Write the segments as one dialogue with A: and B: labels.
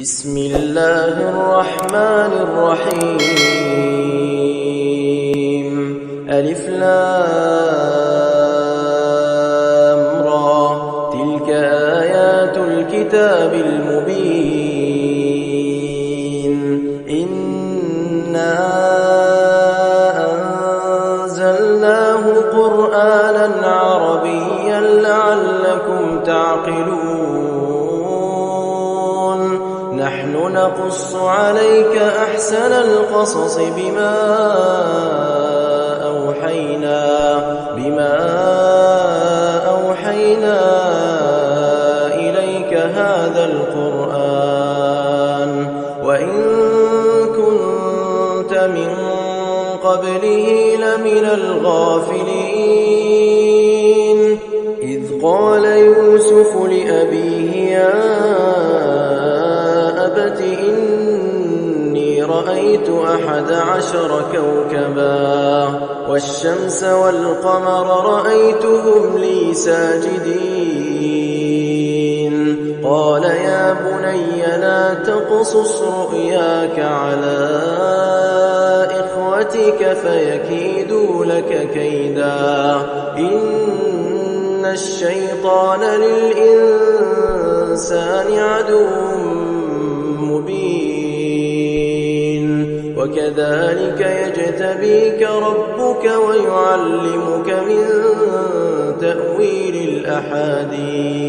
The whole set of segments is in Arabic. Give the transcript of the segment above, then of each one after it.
A: بسم الله الرحمن الرحيم. ألف لام را، تلك آيات الكتاب المبين. إنا أنزلناه قرآنا عربيا لعلكم تعقلون. نحن نقص عليك أحسن القصص بما أوحينا إليك هذا القرآن وإن كنت من قبله لمن الغافلين. إذ قال يوسف لأبيه يا أبت إني رأيت 11 كوكبا والشمس والقمر رأيتهم لي ساجدين. قال يا بني لا تقصص رؤياك على إخوتك فيكيدوا لك كيدا إن الشيطان للإنسان عدو مبين. وكذلك يجتبيك ربك ويعلمك من تأويل الأحاديث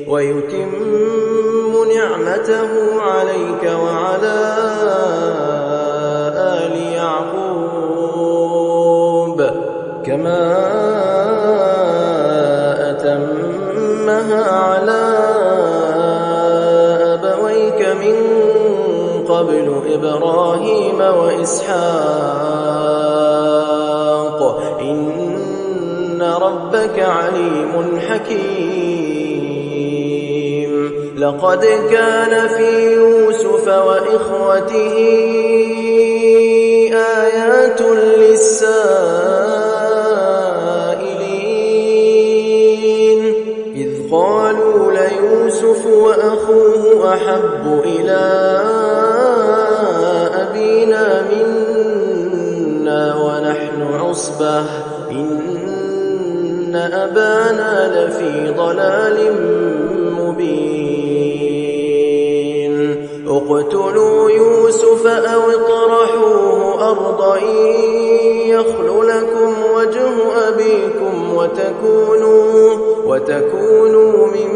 A: ويتم نعمته عليك وعلى آل يعقوب كما أتمها على أبويك من قبل إبراهيم وإسحاق إن ربك عليم حكيم. لقد كان في يوسف وإخوته آيات للسائلين إذ قالوا ليوسف وأخوه أحب إلى أبينا منا ونحن عصبة إن أبانا لفي ضلال مبين. اقتلوا يوسف أو اطرحوه أرضا يخل لكم وجه أبيكم وتكونوا من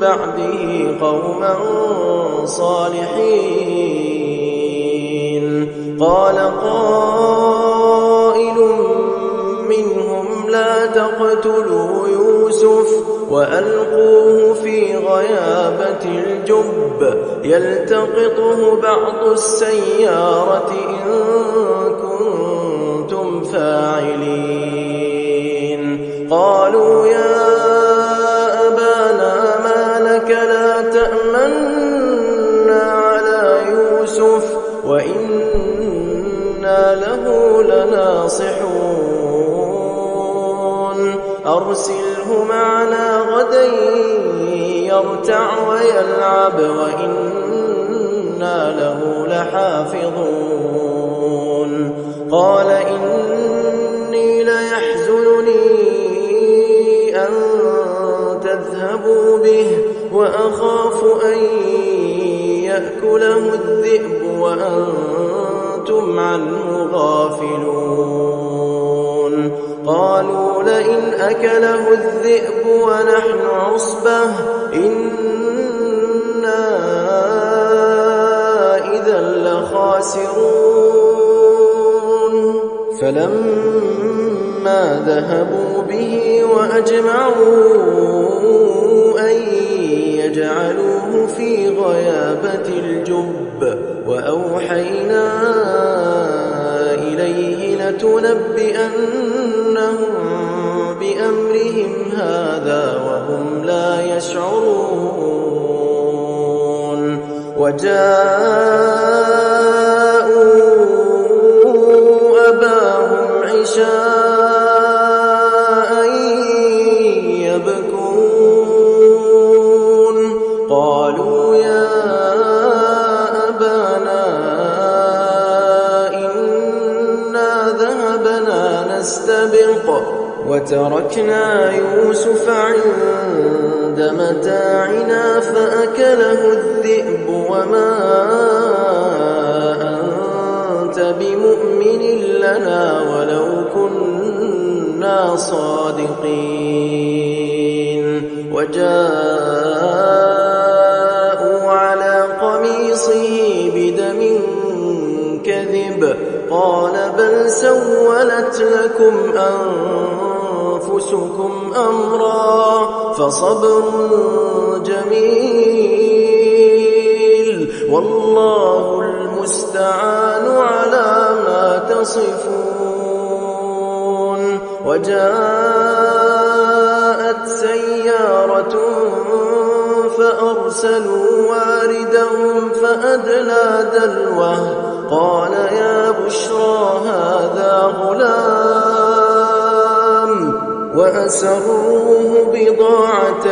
A: بعده قوما صالحين. قال قائل منهم لا تقتلوا يوسف وألقوه في غيابة الجب يلتقطه بعض السيارة إن كنتم فاعلين. قالوا يا أبانا ما لك لا تأمنا على يوسف وإنا له لناصحون. أرسله معنا غدا يرتع ويلعب وإنا له لحافظون. قال إني ليحزنني أن تذهبوا به وأخاف أن يأكله الذئب وأنتم عنه غافلون. قالوا لئن أكله الذئب ونحن عصبة إنا إذا لخاسرون. فلما ذهبوا به وأجمعوا أن يجعلوه في غيابة الجب وأوحينا إليه لتنبئنهم بأمرهم هذا وهم لا يشعرون. وجاءوا أباهم عشاء يبكون. قالوا قالوا يا أبانا إنا ذهبنا نستبق وتركنا يوسف عند متاعنا فأكله الذئب وما أنت بمؤمن لنا ولو كنا صادقين وجاءوا على قميصه بدم كذب قال بل سولت لكم أنفسكم أمرا فصبر جميل والله المستعان على ما تصفون وجاءت سيارة فأرسلوا واردهم فأدلى دلوه قال يا بشرى هذا غلام وأسروه بضاعة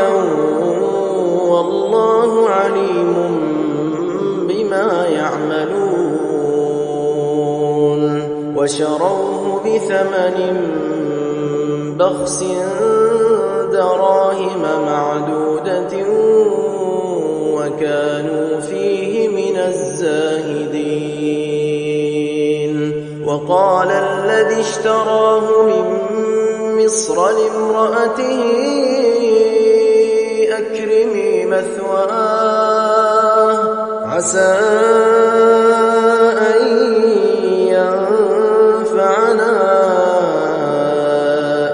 A: والله عليم بما يعملون وشروه بثمن بخس دراهم معدودة وكانوا فيه من الزاهدين وقال الذي اشتراه من مصر لامرأته أكرمي مثواه عسى أن ينفعنا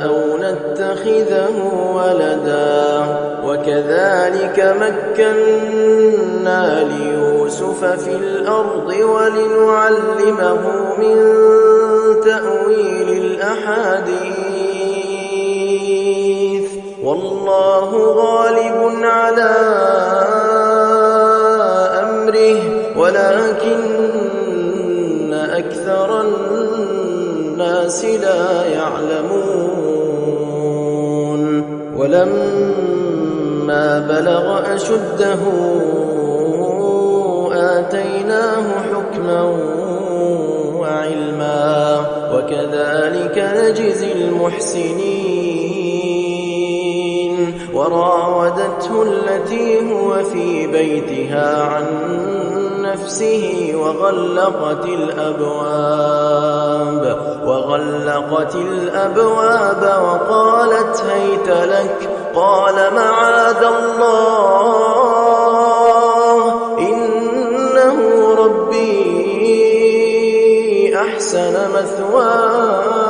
A: أو نتخذه ولدا وكذلك مكنا ليوسف في الأرض ولنعلمه من تأويل الأحاديث والله غالب على أمره ولكن أكثر الناس لا يعلمون ولما بلغ أشده آتيناه حكما وعلما وكذلك نجزي المحسنين وراودته التي هو في بيتها عن نفسه وغلقت الأبواب وقالت هيت لك قال معاذ الله إنه ربي أحسن مثواي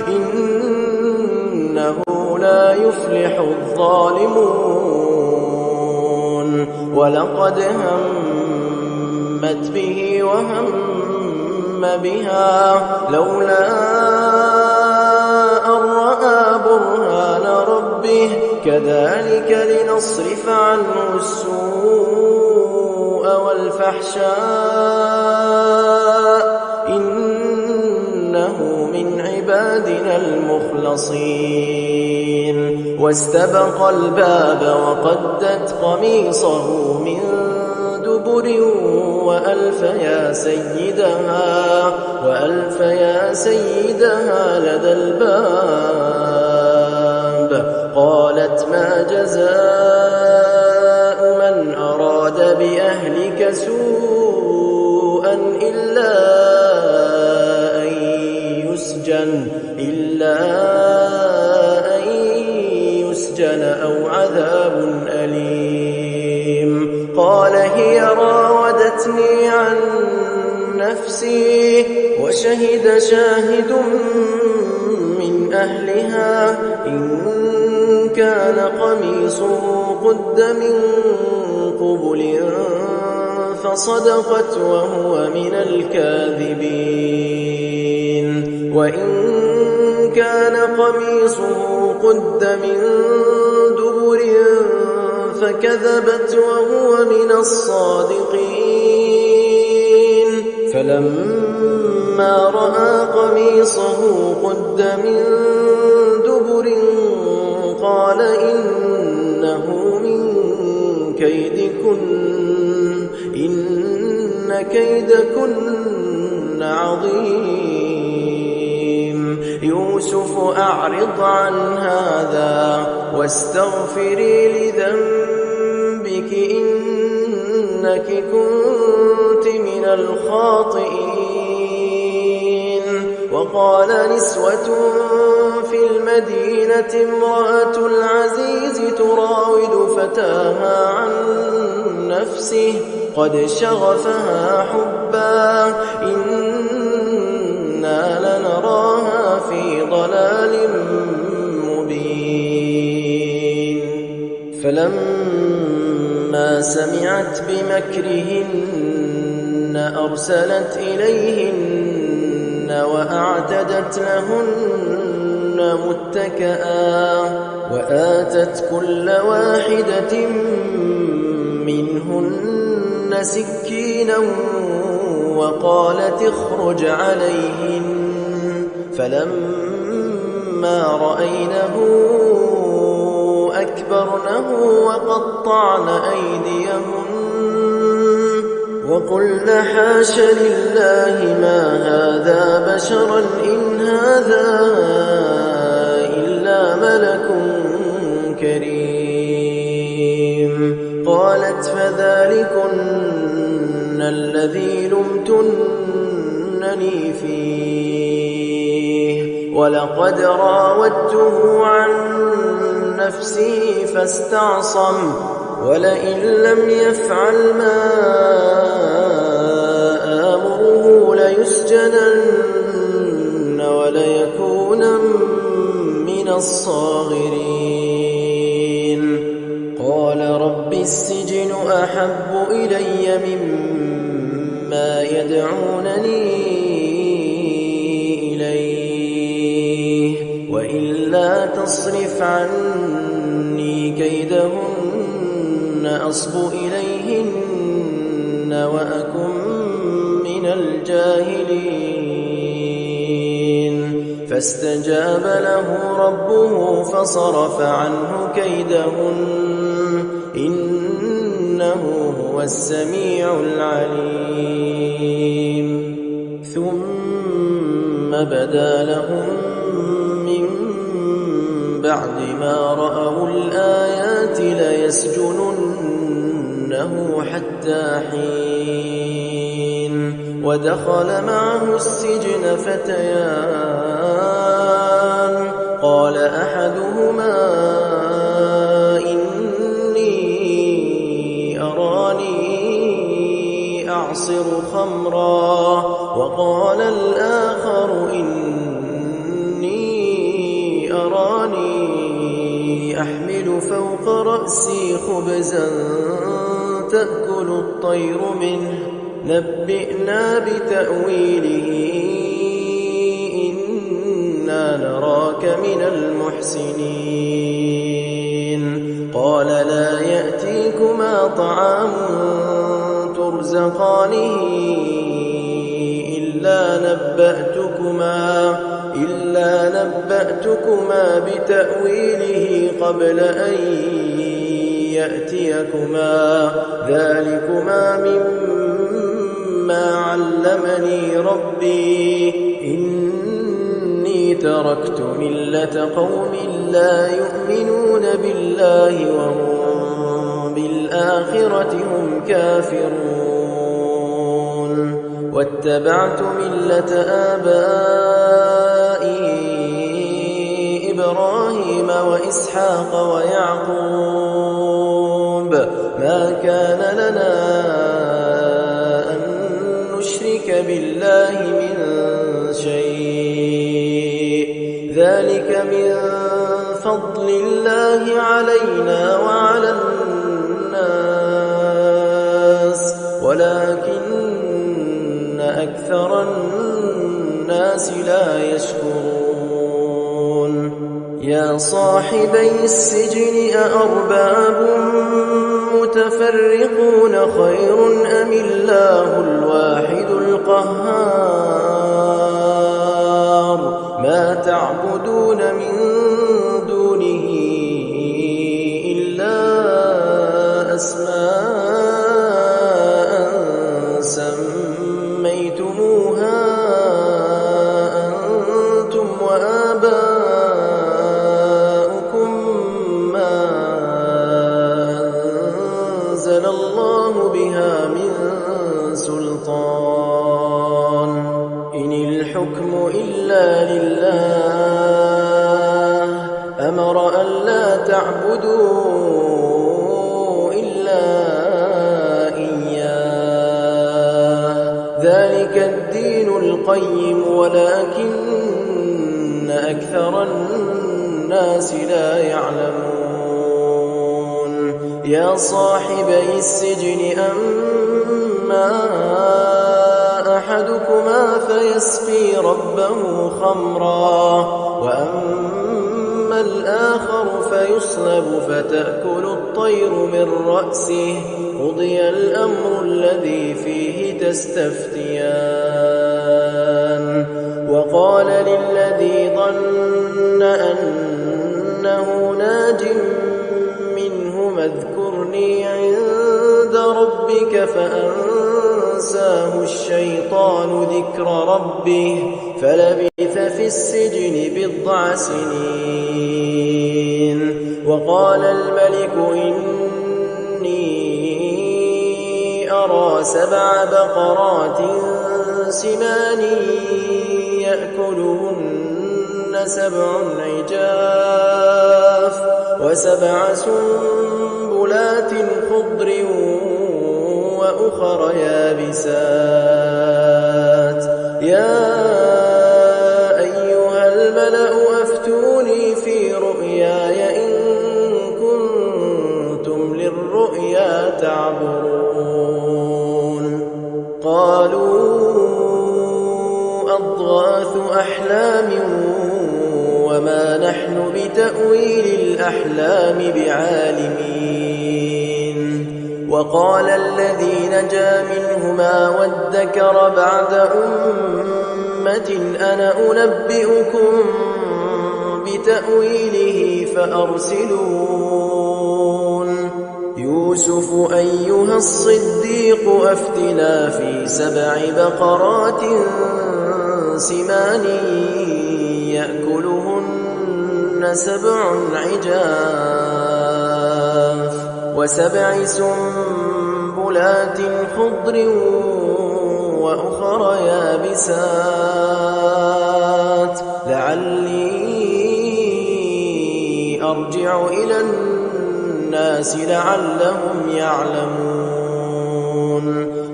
A: إنه لا يفلح الظالمون ولقد همت به وهم بها لولا أن رأى برهان ربه كذلك لنصرف عنه السوء والفحشاء إنه من عبادنا المخلصين واستبق الباب وقدت قميصه من دبر وألف يا سيدها لدى الباب قالت ما جزاء من أراد بأهلك سوءا إلا أن يسجن أو عذاب أليم قال هي راودتني عن نفسي وشهد شاهد من أهلها إن كان قميصه قد من قبل فصدقت وهو من الكاذبين وإن كان قميصه قد من دبر فكذبت وهو من الصادقين فلما رأى قميصه قد من دبر قال إنه من كيدكن إن كيدكن عظيم يوسف أعرض عن هذا واستغفري لذنبك إنك كنت من الخاطئين وقال نسوة في المدينة امرأة العزيز تراود فتاها عن نفسه قد شغفها حبا إنا لنراها في ضلال مبين فلما سمعت بمكرهن أرسلت إليهن وأعتدت لهن متكئا وآتت كل واحدة منهن سكينا وقالت اخرج عليهن فلما رأينه أكبرنه وقطعن أيديهن وقلن حاش لله ما هذا بشرا إن هذا إلا ملك كريم قالت فذلكن الذي لمتنني فيه ولقد راودته عن نفسه فاستعصم ولئن لم يفعل ما آمره ليسجنن وليكون من الصاغرين قال رب السجن أحب إلي مما يدعونني إليه وإلا تصرف عني كيدهن أصب إليهن وأكن من الجاهلين فاستجاب له ربه فصرف عنه كيدهن إنه هو السميع العليم ثم بدا لهم من بعد ما رأوا الآيات ليسجننه حتى حين ودخل معه السجن فتيان قال أحدهما إني أراني أعصر خمرا وقال الآخر إني أراني أحمل فوق رأسي خبزا تأكل الطير منه نبئنا بتأويله إنا نراك من المحسنين قال لا يأتيكما طعام ترزقانه إلا نبأتكما بتأويله قبل أن يأتيكما ذلكما مما علمني ربي إني تركت ملة قوم لا يؤمنون بالله وهم بالآخرة هم كافرون واتبعت ملة آبائي إبراهيم وإسحاق ويعقوب ما كان لنا أن نشرك بالله من شيء ذلك من فضل الله علينا وعلى الناس ولكن أكثر الناس لا يشكرون يا صاحبي السجن أأرباب متفرقون خير أم الله الواحد القهار ما تعبدون من دونه إلا أسماء سميتموها أنتم وآباؤكم ما أنزل الله بها من سلطان إن الحكم إلا لله أمر ألا تعبدوا إلا إياه ذلك الدين القيم ولكن أكثر الناس لا يعلمون يا صاحبي السجن أما أحدكما فيسقي ربه خمرا وأما الآخر فيصلب فتأكل الطير من رأسه قضي الأمر الذي فيه تستفتيان وقال للذي ظن أنه ناج منهما اذكرني عند ربك فأنساه الشيطان ذكر ربه فلبث في السجن بضع سنين وقال الملك إني أرى 7 بقرات سمان يأكلهن 7 عجاف و7 سنبلات خضر وأخر يابسات يا أيها الملأ أفتوني في رؤياي إن كنتم للرؤيا تعبرون قالوا أضغاث أحلام وما نحن بتأويل الأحلام بعالمين وقال الذي نجا منهما وادكر بعد أمة أنا أنبئكم بتأويله فأرسلون يوسف أيها الصديق أفتنا في 7 بقرات سمان يأكلهن 7 عجاف و7 سنبلات خضر وأخر يابسات لعلي أرجع إلى الناس لعلهم يعلمون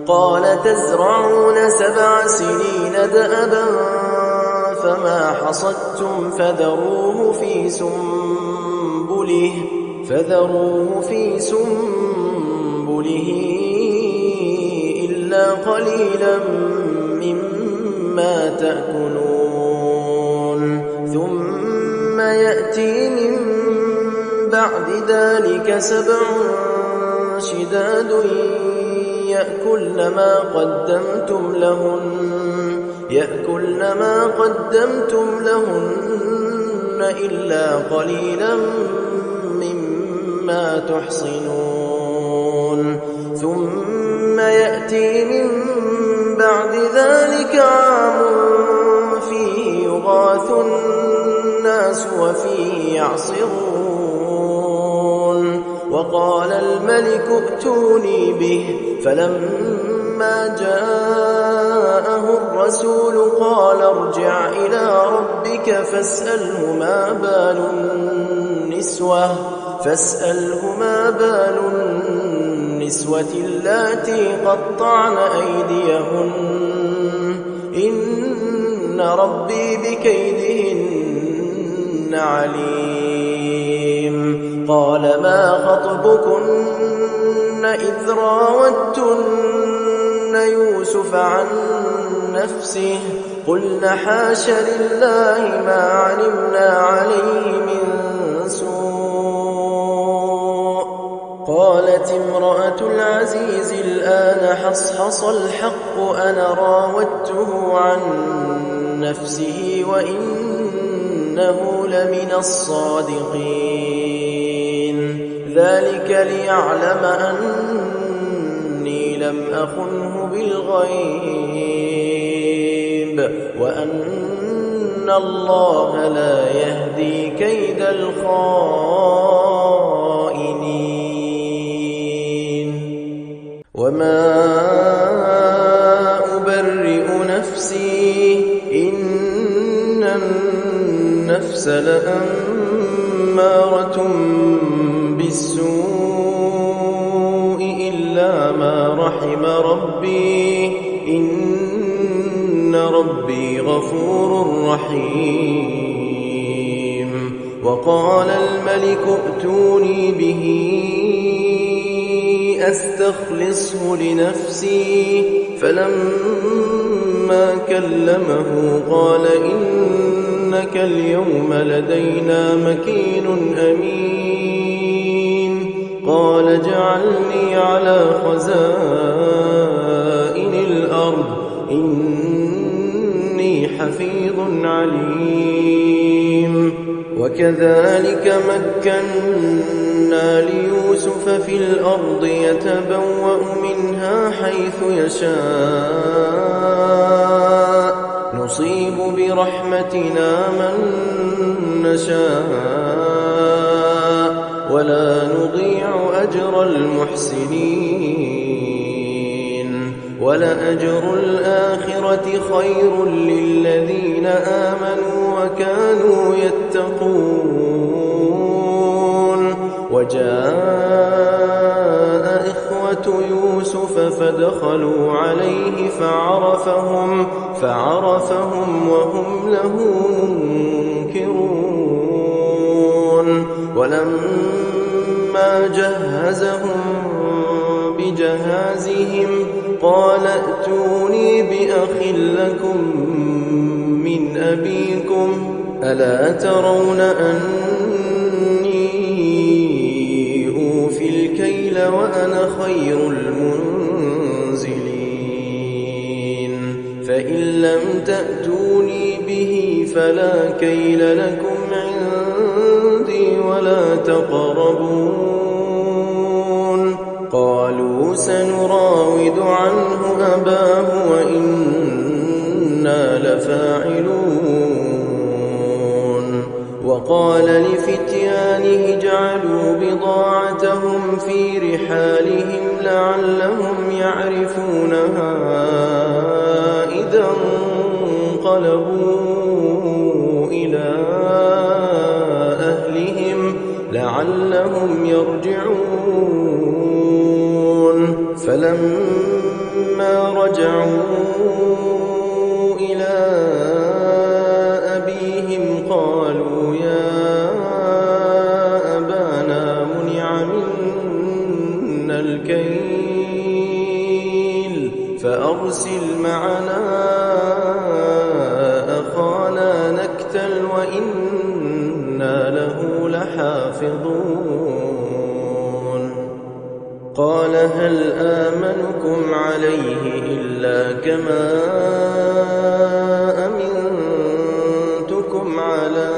A: قال تزرعون 7 سنين دأبا فما حصدتم فذروه في سنبله إلا قليلا مما تأكلون ثم يأتي من بعد ذلك 7 شداد يأكلن ما قدمتم لهن إلا قليلا مما تحصنون ثم يأتي من بعد ذلك عام فيه يغاث الناس وفيه يعصرون وقال الملك ائتوني به فلما جاءه الرسول قال ارجع إلى ربك فاسأله ما بال النسوة اللاتي قطعن أيديهن إن ربي بكيدهن عليم قال ما خطبكن إذ راوتن يوسف عن نفسه قلن حاش لله ما علمنا عليه من سوء قالت امرأة العزيز الآن حصحص الحق أنا راودته عن نفسه وإنه لمن الصادقين ذلك ليعلم أن أخنه بالغيب وأن الله لا يهدي كيد الخائنين. وما أبرئ نفسي إن النفس لأمارة بالسوء إلا ما رحم ربي إن ربي غفور رحيم. وقال الملك ائتوني به أستخلصه لنفسي فلما كلمه قال إنك اليوم لدينا مكين أمين. قال اجعلني على خزائن الأرض إني حفيظ عليم. وكذلك مكنا ليوسف في الأرض يتبوأ منها حيث يشاء نصيب برحمتنا من نشاء ولا نضيع أجر المحسنين. ولأجر الآخرة خير للذين آمنوا وكانوا يتقون. وجاء إخوة يوسف فدخلوا عليه فعرفهم وهم له منكرون. ولما جهزهم بجهازهم قال ائتوني بأخ لكم من أبيكم ألا ترون أني أوفي الكيل وأنا خير المنزلين. فإن لم تأتوني به فلا كيل لكم عندي ولا تقربون. قالوا سنراود عنه أباه وإنا لفاعلون. وقال لفتيانه اجعلوا بضاعتهم في رحالهم لعلهم يعرفونها إذا انقلبوا إلى أهلهم لعلهم يرجعون. فلما رجعوا إلى أبيهم قالوا يا أبانا منع منا الكيل فأرسل معنا أخانا نكتل وإنا له لحافظون. قال هل آمنكم عليه إلا كما أمنتكم على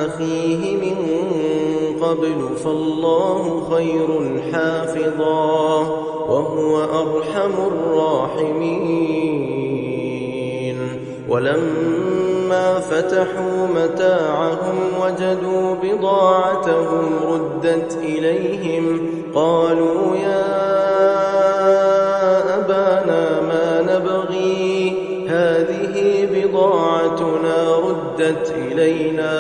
A: أخيه من قبل فالله خير حافظا وهو أرحم الراحمين. ولما فتحوا متاعهم وجدوا بضاعتهم ردت إليهم قالوا يا أبانا ما نبغي هذه بضاعتنا ردت إلينا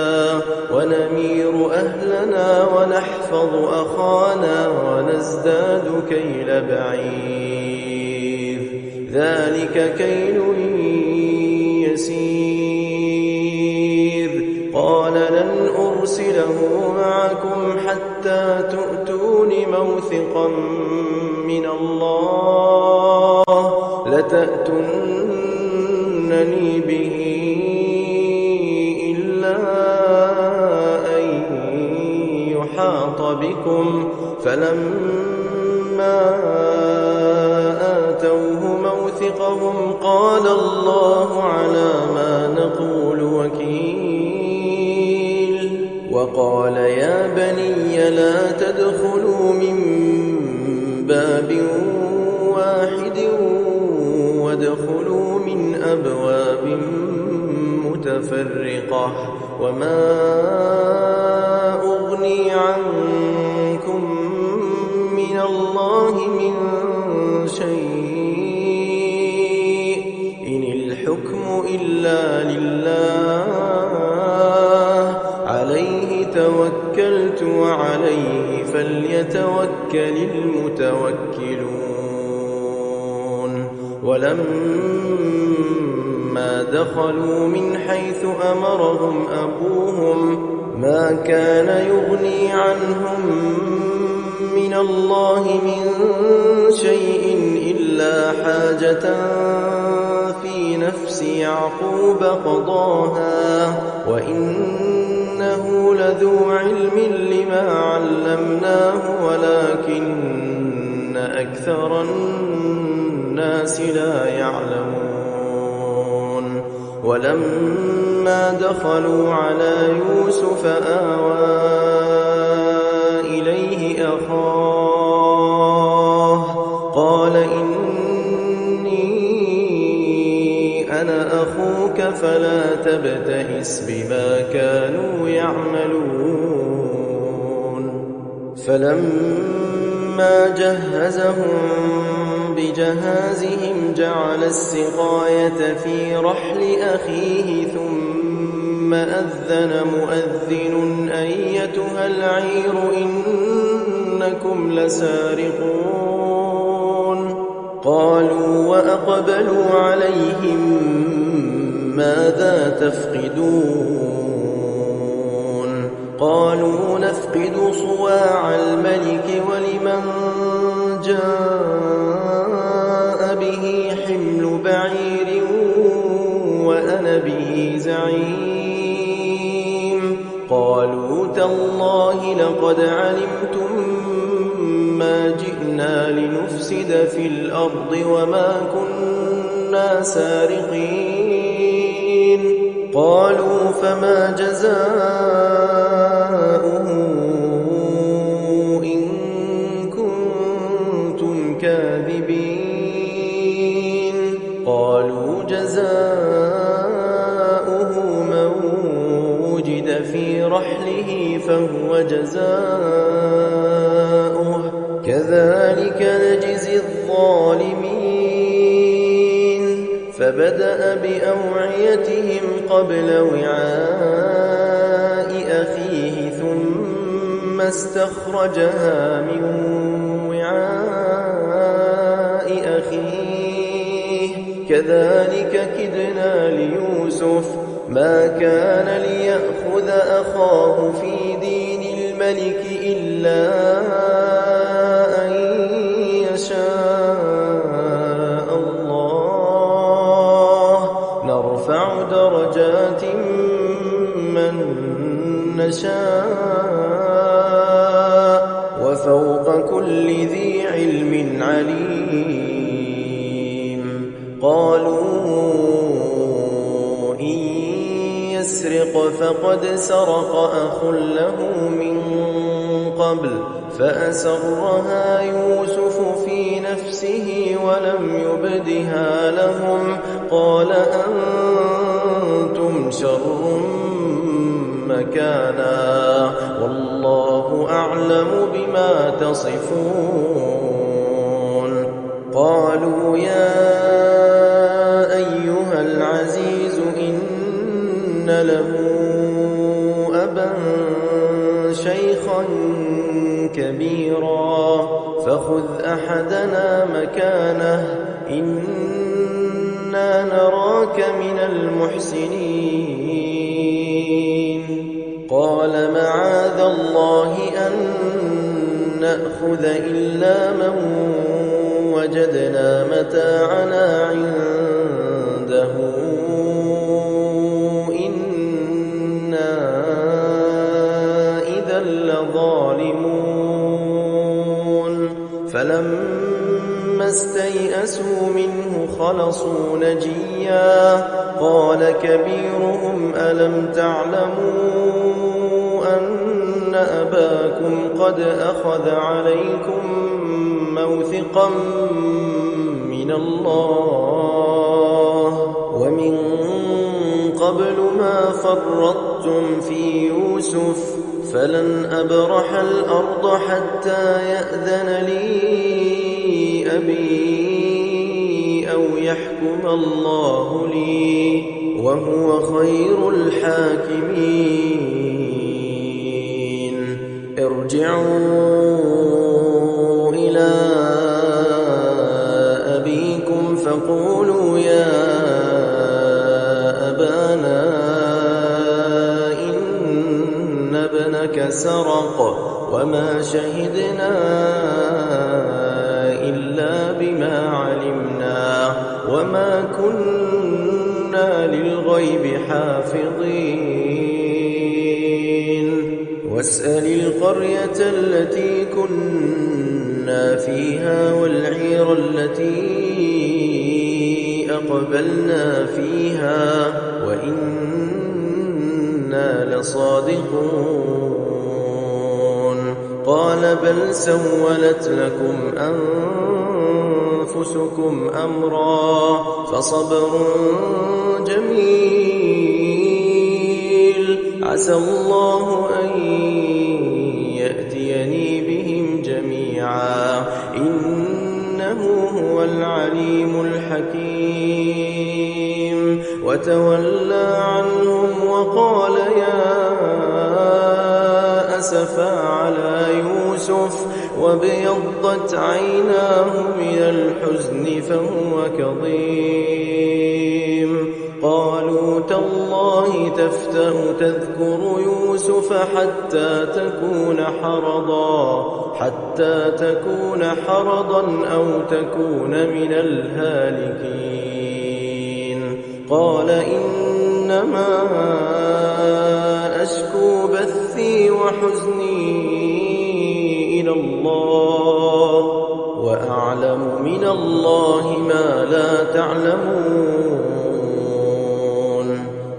A: ونمير أهلنا ونحفظ أخانا ونزداد كيل بعير ذلك كيل يسير. قال لن أرسله معكم حتى تؤتون موثقا من الله لتأتونني به إلا أن يحاط بكم. فلما آتوه موثقهم قال الله على ما نقول وكيل. وقال يا بني لا تدخلوا من باب أبواب متفرقة وما أغني عنكم من الله من شيء إن الحكم إلا لله عليه توكلت وعليه فليتوكل المتوكلون ولما دخلوا من حيث أمرهم أبوهم ما كان يغني عنهم من الله من شيء إلا حاجة في نفس يعقوب قضاها وإنه لذو علم لما علمناه ولكن أكثر الناس لا يعلمون ولما دخلوا على يوسف آوى إليه أخاه قال إني أنا أخوك فلا تبتئس بما كانوا يعملون فلما جهزهم بجهازهم جعل السقاية في رحل أخيه ثم أذن مؤذن أيتها العير إنكم لسارقون قالوا وأقبلوا عليهم ماذا تفقدون قالوا نفقد صواع الملك ولمن جاء به حمل بعير وأنا به زعيم قالوا تالله لقد علمتم ما جئنا لنفسد في الأرض وما كنا سارقين قالوا فما جزاؤه إن كنتم كاذبين قالوا جزاؤه من وجد في رحله فهو جزاؤه كذلك نجزي الظالمين فبدأ بأوعيتهم قبل وعاء أخيه ثم استخرجها من وعاء أخيه كذلك كدنا ليوسف ما كان ليأخذ أخاه في دين الملك إلا أن يشاء الله نرفع درجات من نشاء وفوق كل ذي علم عليم قالوا إن يسرق فقد سرق أخ له من قبل فأسرها يوسف في نفسه ولم يبدها لهم قال أنتم شر مكانا والله أعلم بما تصفون قالوا يا أيها العزيز إن له أبا شيخا كبيرا فخذ أحدنا مكانه إنا نراك من المحسنين قال معاذ الله أن نأخذ إلا من وجدنا متاعنا عنده إنا إذا لظالمون فلما استيئسوا منه خلصوا نجيا قال كبيرهم ألم تعلموا أن أباكم قد أخذ عليكم موثقا من الله ما فرطتم في يوسف فلن أبرح الأرض حتى يأذن لي أبي أو يحكم الله لي وهو خير الحاكمين. ارجعوا إلى أبيكم فقولوا يا أبانا إن ابنك سرق وما شهدنا إلا بما علمنا وما كنا للغيب حافظين. واسأل القرية التي كنا فيها والعير التي أقبلنا فيها وإنا لصادقون. قال بل سولت لكم أنفسكم أمرا فصبر جميل عسى الله أن يأتيني بهم جميعا إنه هو العليم الحكيم. وتولى عنهم وقال يا أسفا على يوسف وابيضت عيناه من الحزن فهو كظيم. قالوا تالله تفتأ تذكر يوسف حتى تكون حرضا أو تكون من الهالكين. قال إنما أشكو بثي وحزني إلى الله وأعلم من الله ما لا تعلمون.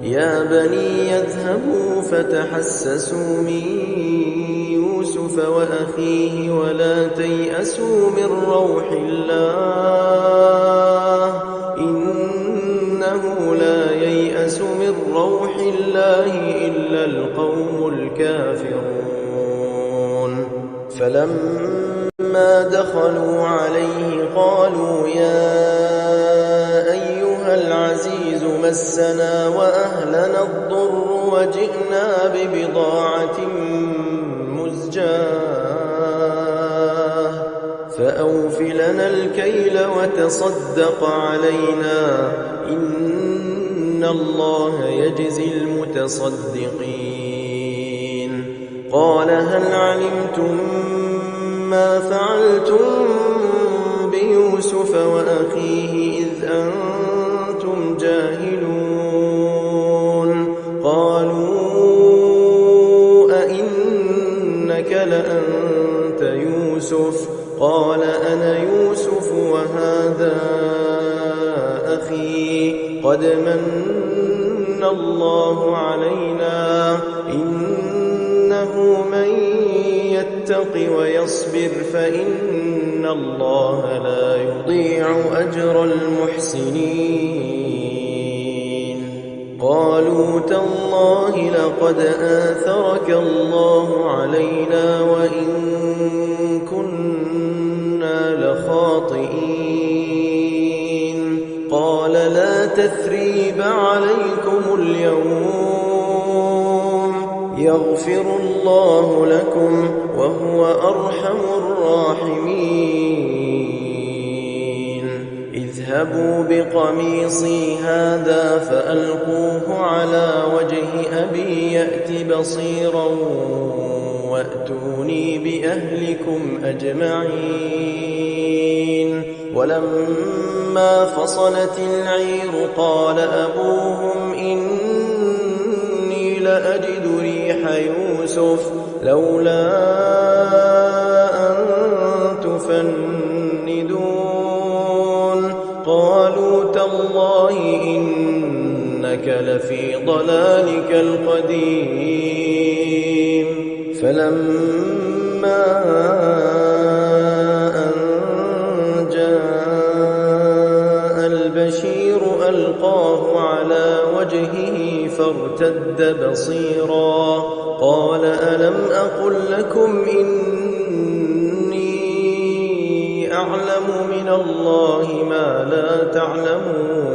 A: يا بني يذهبوا فتحسسوا من يوسف وأخيه ولا تيأسوا من روح الله إنه لا ييأس من روح الله إلا القوم الكافرون. فلما دخلوا عليه قالوا يا أيها العزيز مسنا وأهلنا الضر وجئنا ببضاعة مزجاة فأوف لنا الكيل وتصدق علينا إن الله يجزي المتصدقين. قال هل علمتم ما فعلتم بيوسف وأخيه إذ أنتم جاهلون؟ قالوا أئنك لأنت يوسف؟ قال أنا يوسف وهذا أخي قد من الله علينا إنه من يتق ويصبر فإن الله لا يضيع أجر المحسنين. قالوا تالله لقد آثرك الله علينا وإن كنا لخاطئين. قال لا تثريب عليكم اليوم يغفر الله لكم وهو أرحم الراحمين. اذهبوا بقميصي هذا فألقوه على وجه أبي يأت بصيرا وأتوني بأهلكم أجمعين. ولما فصلت العير قال أبوهم إني لأجد ريح يوسف لولا أن تفندون. قالوا تالله إنك لفي ضلالك القديم. فلما أن جاء البشير ألقاه على وجهه فارتد بصيرا قال ألم أقل لكم إني أعلم من الله ما لا تعلمون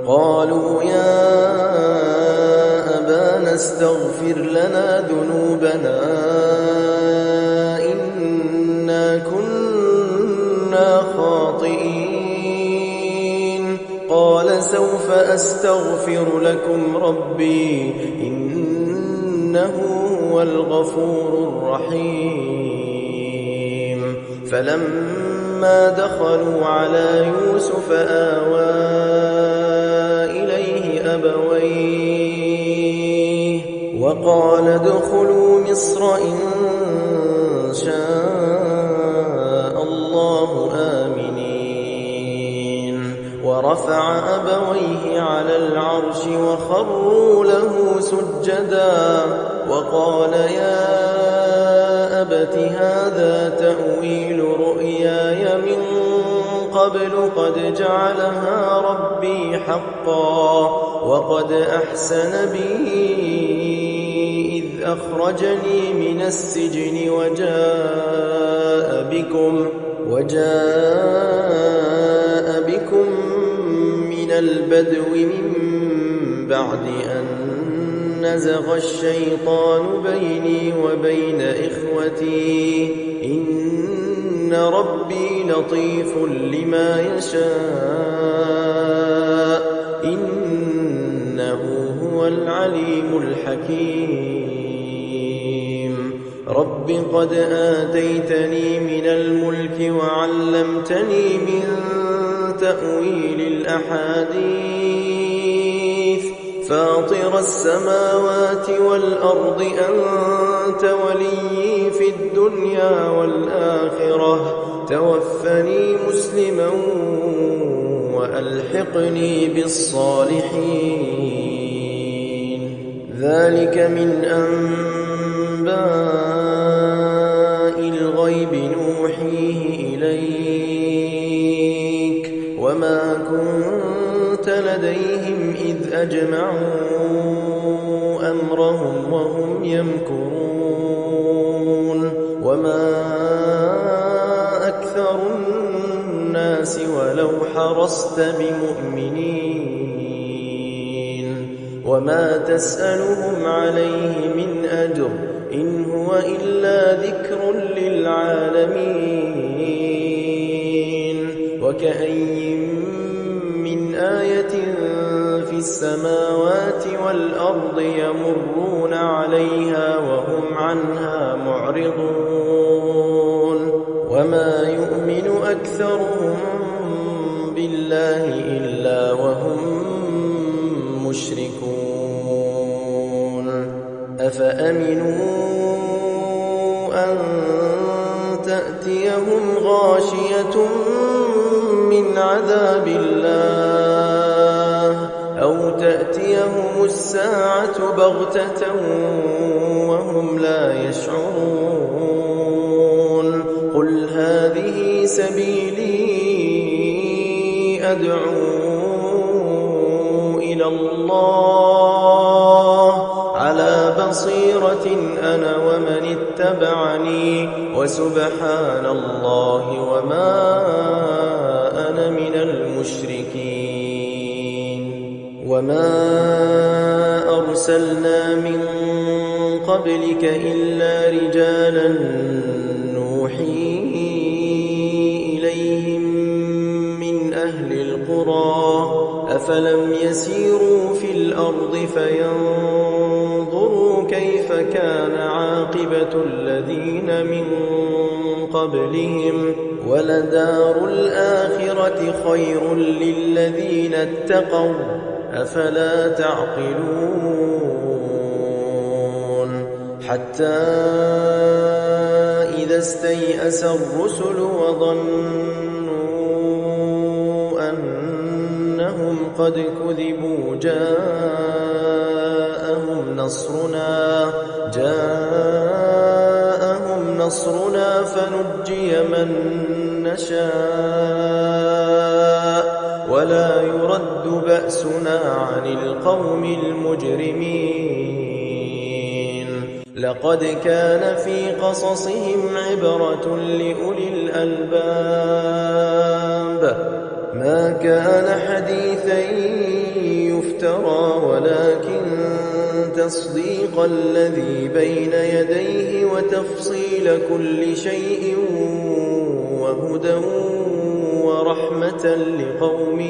A: قالوا يا أبانا استغفر لنا ذنوبنا إنا كنا خاطئين قال سوف أستغفر لكم ربي إنه هو الغفور الرحيم فلما دخلوا على يوسف آوى إليه أبويه وقال ادخلوا مصر إن شاء الله آمنين ورفع أبويه على العرش وخروا له سجدا وقال يا أبت هذا تأويل رؤياي من قبل قد جعلها ربي حقا وقد أحسن بي إذ أخرجني من السجن وجاء بكم من البدو من بعد أن نزغ الشيطان بيني وبين إخوتي إن ربي لطيف لما يشاء إنه هو العليم الحكيم رب قد آتيتني من الملك وعلمتني من تأويل الأحاديث فاطر السماوات والأرض أنت وليي في الدنيا والآخرة توفني مسلما وألحقني بالصالحين ذلك من أنباء الغيب نوحيه إليك وما كنت لديهم إذ أجمعوا أمرهم وهم يمكرون وما أكثر الناس ولو حرصت بمؤمنين وما تسألهم عليه من أجر إن هو إلا ذكر للعالمين وكأي من آية في السماوات والأرض يمرون عليها وهم عنها معرضون وما يؤمن أكثرهم بالله إلا وهم مشركون أفأمنوا أن تأتيهم غاشية من عذاب الله أو تأتيهم الساعة بغتة وهم لا يشعرون قل هذه سبيلي أدعو إلى الله على بصيرة أنا ومن اتبعني وسبحان الله وما أنا من المشركين وما أرسلنا من قبلك إلا رجالا نوحي إليهم من أهل القرى أفلم يسيروا في الأرض فينظروا كيف كان عاقبة الذين من قبلهم ولدار الآخرة خير للذين اتقوا أفلا تعقلون حتى إذا استيأس الرسل وظنوا أنهم قد كذبوا جاءهم نصرنا فنجي من نشاء ولا يرد بأسنا عن القوم المجرمين لقد كان في قصصهم عبرة لأولي الألباب ما كان حديثا يفترى ولكن تصديق الذي بين يديه وتفصيل كل شيء وهدى ورحمة لقوم